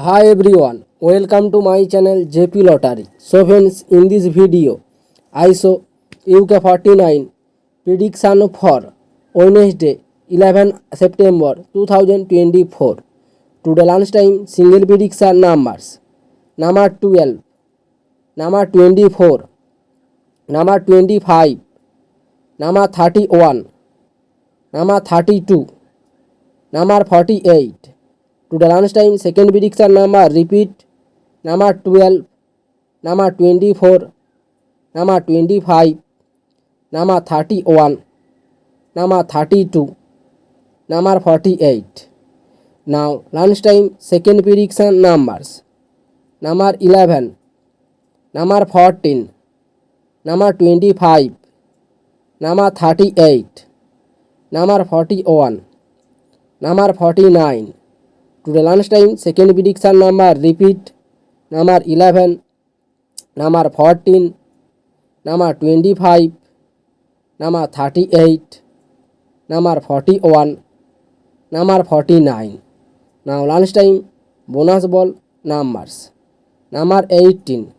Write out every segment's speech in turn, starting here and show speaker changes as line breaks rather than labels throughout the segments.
Hi everyone, welcome to my channel JP Lottery. So friends, in this video, I show UK49 prediction for Wednesday 11 September 2024. Today lunchtime single prediction numbers number 12, number 24, number 25, number 31, number 32, number 48. Today lunchtime second prediction number repeat number 12, number 24, number 25, number 31, number 32, number 48. Now lunchtime second prediction numbers number 11, number 14, number 25, number 38, number 41, number 49. Today lunchtime second prediction number repeat number 11, number 14, number 25, number 38, number 41, number 49. Now lunchtime bonus ball numbers number 18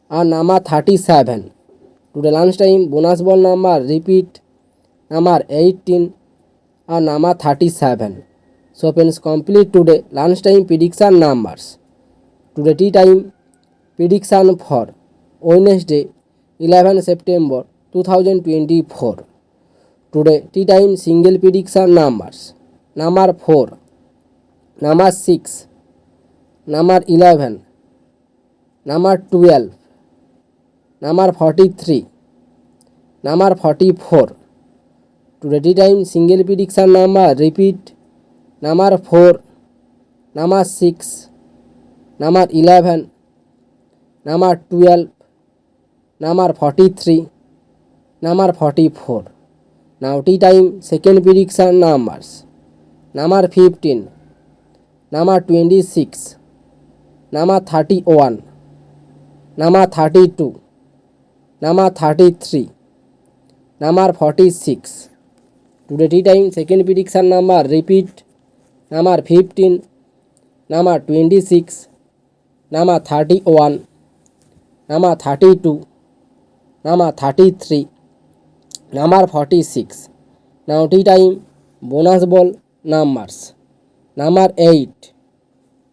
and number 37. Today lunchtime bonus ball number repeat number 18 and number 37. So friends, complete today lunchtime prediction numbers. Today tea time prediction for Wednesday 11 September 2024. Today tea time single prediction numbers number 4, number 6, number 11, number 12, number 43, number 44. Today tea time single prediction number repeat number 4, number 6, number 11, number 12, number 43, number 44. Now tea time second prediction numbers number 15, number 26, number 31, number 32, number 33, number 46. Today tea time second prediction number repeat number 15, number 26, number 31, number 32, number 33, number 46. Now tea time bonus ball numbers number 8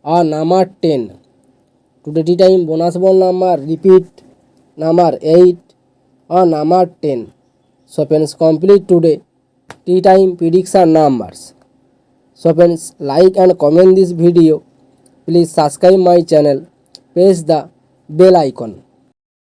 or number 10. Today tea time bonus ball number repeat number 8 or number 10. So friends, complete today tea time prediction numbers. So friends, like and comment this video. Please subscribe my channel. Press the bell icon.